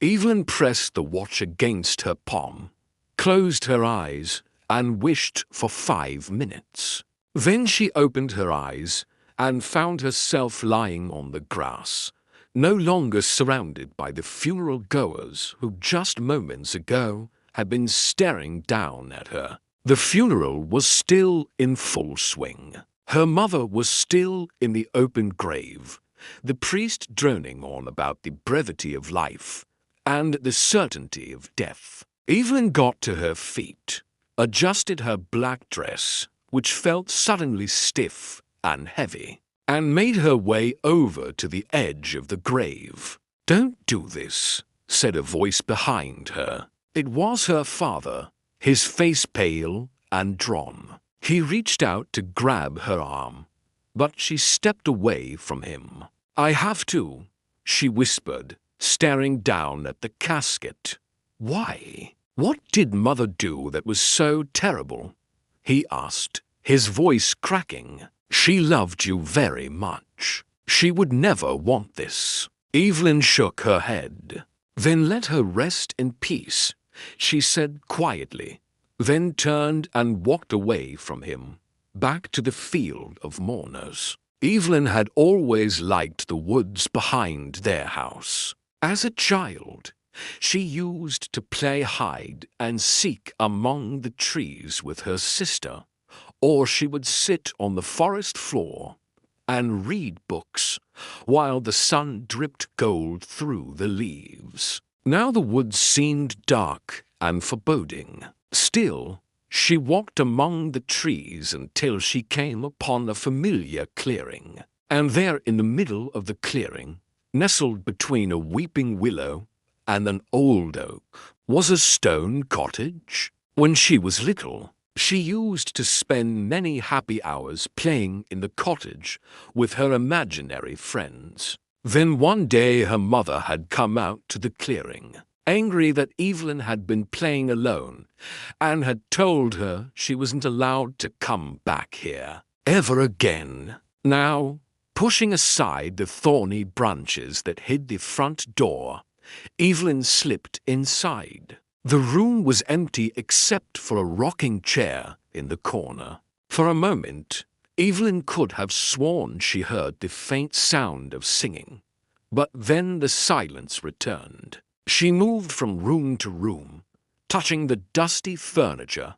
Evelyn pressed the watch against her palm, closed her eyes, and wished for 5 minutes. Then she opened her eyes and found herself lying on the grass, no longer surrounded by the funeral goers who just moments ago had been staring down at her. The funeral was still in full swing. Her mother was still in the open grave, the priest droning on about the brevity of life and the certainty of death. Evelyn got to her feet, adjusted her black dress, which felt suddenly stiff and heavy, and made her way over to the edge of the grave. "Don't do this," said a voice behind her. It was her father, his face pale and drawn. He reached out to grab her arm, but she stepped away from him. "I have to," she whispered, staring down at the casket. "Why? What did Mother do that was so terrible?" he asked, his voice cracking. "She loved you very much. She would never want this." Evelyn shook her head. "Then let her rest in peace," she said quietly, then turned and walked away from him, back to the field of mourners. Evelyn had always liked the woods behind their house. As a child, she used to play hide and seek among the trees with her sister, or she would sit on the forest floor and read books while the sun dripped gold through the leaves. Now the woods seemed dark and foreboding. Still, she walked among the trees until she came upon a familiar clearing. And there in the middle of the clearing, nestled between a weeping willow and an old oak, was a stone cottage. When she was little, she used to spend many happy hours playing in the cottage with her imaginary friends. Then one day her mother had come out to the clearing, angry that Evelyn had been playing alone, and had told her she wasn't allowed to come back here ever again. Now, pushing aside the thorny branches that hid the front door, Evelyn slipped inside. The room was empty except for a rocking chair in the corner. For a moment, Evelyn could have sworn she heard the faint sound of singing, but then the silence returned. She moved from room to room, touching the dusty furniture,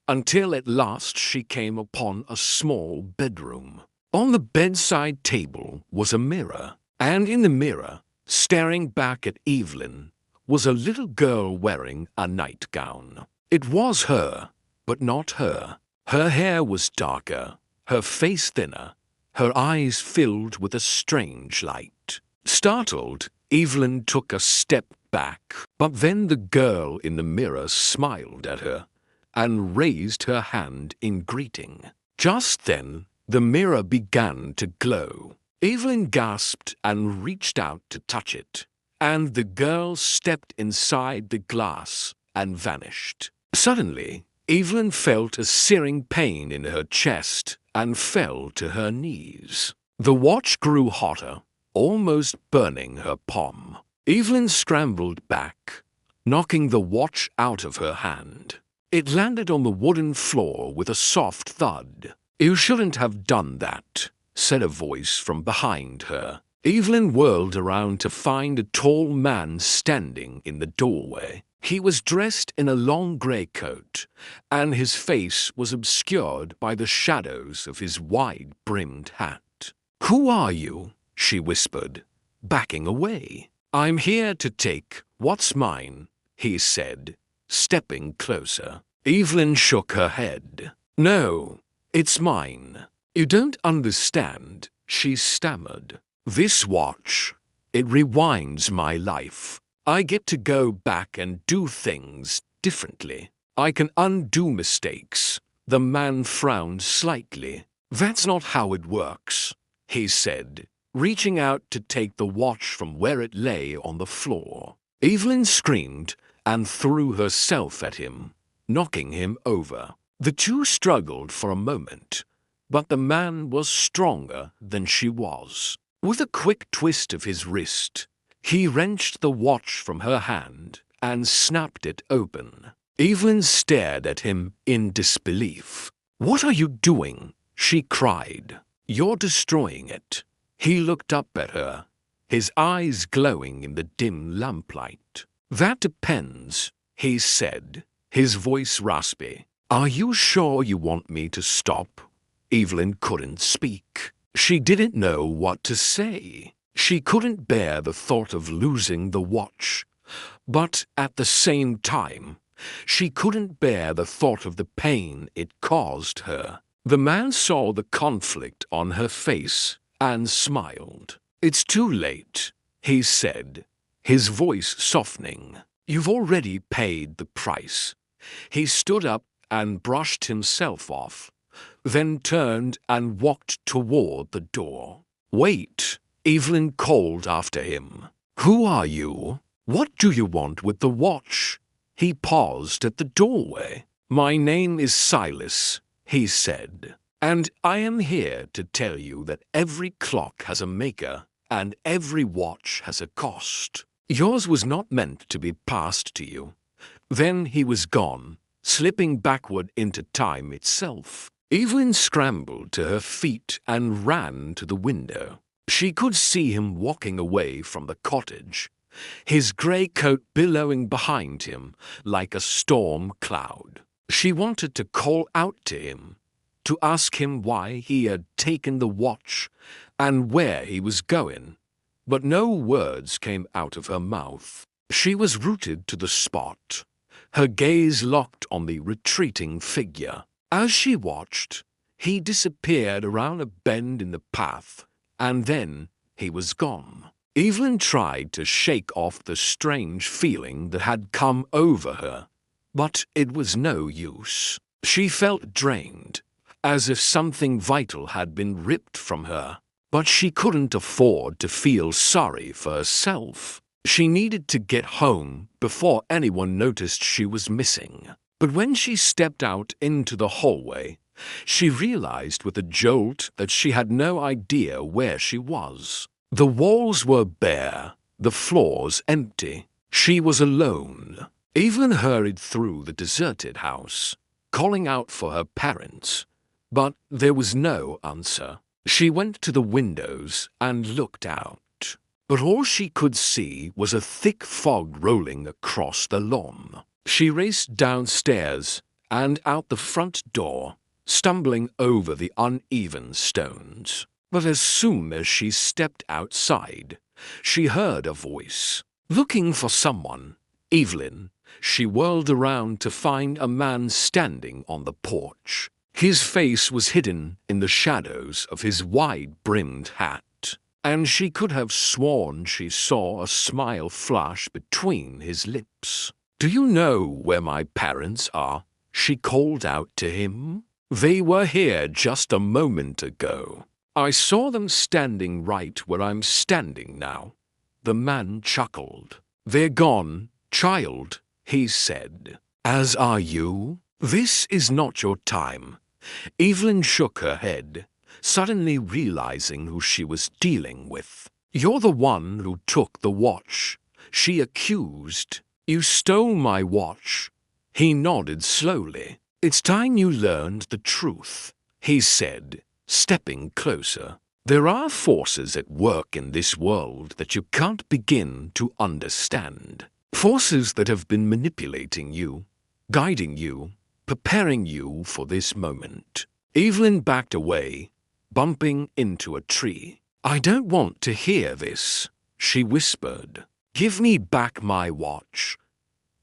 until at last she came upon a small bedroom. On the bedside table was a mirror, and in the mirror, staring back at Evelyn, was a little girl wearing a nightgown. It was her, but not her. Her hair was darker, her face thinner, her eyes filled with a strange light. Startled, Evelyn took a step back, but then the girl in the mirror smiled at her and raised her hand in greeting. Just then, the mirror began to glow. Evelyn gasped and reached out to touch it, and the girl stepped inside the glass and vanished. Suddenly, Evelyn felt a searing pain in her chest and fell to her knees. The watch grew hotter, almost burning her palm. Evelyn scrambled back, knocking the watch out of her hand. It landed on the wooden floor with a soft thud. "You shouldn't have done that," said a voice from behind her. Evelyn whirled around to find a tall man standing in the doorway. He was dressed in a long grey coat, and his face was obscured by the shadows of his wide-brimmed hat. "Who are you?" she whispered, backing away. "I'm here to take what's mine," he said, stepping closer. Evelyn shook her head. "No, it's mine." "You don't understand," she stammered. "This watch, it rewinds my life. I get to go back and do things differently. I can undo mistakes." The man frowned slightly. "That's not how it works," he said, reaching out to take the watch from where it lay on the floor. Evelyn screamed and threw herself at him, knocking him over. The two struggled for a moment, but the man was stronger than she was. With a quick twist of his wrist, He wrenched the watch from her hand and snapped it open. Evelyn stared at him in disbelief. "What are you doing?" she cried. "You're destroying it." He looked up at her, his eyes glowing in the dim lamplight. "That depends," he said, his voice raspy. "Are you sure you want me to stop?" Evelyn couldn't speak. She didn't know what to say. She couldn't bear the thought of losing the watch, but at the same time, she couldn't bear the thought of the pain it caused her. The man saw the conflict on her face and smiled. "It's too late," he said, his voice softening. "You've already paid the price." He stood up and brushed himself off, then turned and walked toward the door. "Wait," Evelyn called after him. "Who are you? What do you want with the watch?" He paused at the doorway. "My name is Silas," he said, "and I am here to tell you that every clock has a maker and every watch has a cost. Yours was not meant to be passed to you." Then he was gone, slipping backward into time itself. Evelyn scrambled to her feet and ran to the window. She could see him walking away from the cottage, his grey coat billowing behind him like a storm cloud. She wanted to call out to him, to ask him why he had taken the watch and where he was going, but no words came out of her mouth. She was rooted to the spot, her gaze locked on the retreating figure. As she watched, he disappeared around a bend in the path, and then he was gone. Evelyn tried to shake off the strange feeling that had come over her, but it was no use. She felt drained, as if something vital had been ripped from her. But she couldn't afford to feel sorry for herself. She needed to get home before anyone noticed she was missing. But when she stepped out into the hallway, she realized with a jolt that she had no idea where she was. The walls were bare, the floors empty. She was alone. Evelyn hurried through the deserted house, calling out for her parents, but there was no answer. She went to the windows and looked out, but all she could see was a thick fog rolling across the lawn. She raced downstairs and out the front door, stumbling over the uneven stones. But as soon as she stepped outside, she heard a voice. Looking for someone, Evelyn, she whirled around to find a man standing on the porch. His face was hidden in the shadows of his wide-brimmed hat, and she could have sworn she saw a smile flash between his lips. "Do you know where my parents are?" she called out to him. "They were here just a moment ago. I saw them standing right where I'm standing now." The man chuckled. "They're gone, child," he said. "As are you. This is not your time." Evelyn shook her head, suddenly realizing who she was dealing with. "You're the one who took the watch," she accused. "You stole my watch." He nodded slowly. "It's time you learned the truth," he said, stepping closer. "There are forces at work in this world that you can't begin to understand. Forces that have been manipulating you, guiding you, preparing you for this moment." Evelyn backed away, bumping into a tree. "I don't want to hear this," she whispered. "Give me back my watch."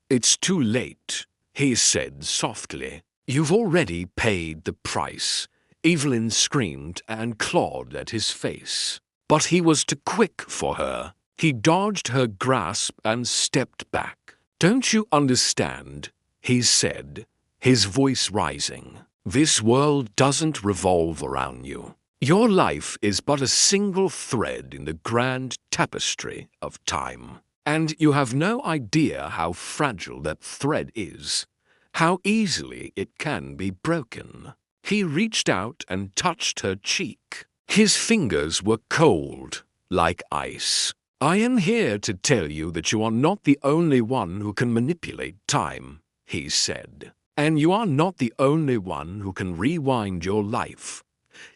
"It's too late," he said softly. "You've already paid the price." Evelyn screamed and clawed at his face. But he was too quick for her. He dodged her grasp and stepped back. "Don't you understand?" he said, his voice rising. "This world doesn't revolve around you. Your life is but a single thread in the grand tapestry of time. And you have no idea how fragile that thread is, how easily it can be broken." He reached out and touched her cheek. His fingers were cold, like ice. I am here to tell you that you are not the only one who can manipulate time, he said. And you are not the only one who can rewind your life.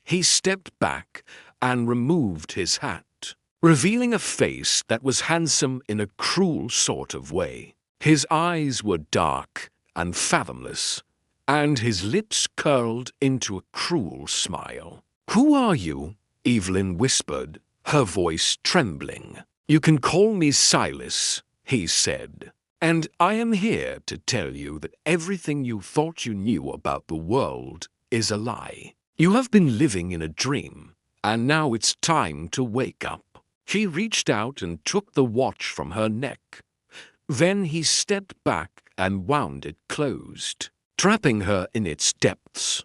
He stepped back and removed his hat, revealing a face that was handsome in a cruel sort of way. His eyes were dark and fathomless, and his lips curled into a cruel smile. "Who are you?" Evelyn whispered, her voice trembling. "You can call me Silas," he said. "And I am here to tell you that everything you thought you knew about the world is a lie. You have been living in a dream, and now it's time to wake up." He reached out and took the watch from her neck. Then he stepped back and wound it closed, trapping her in its depths.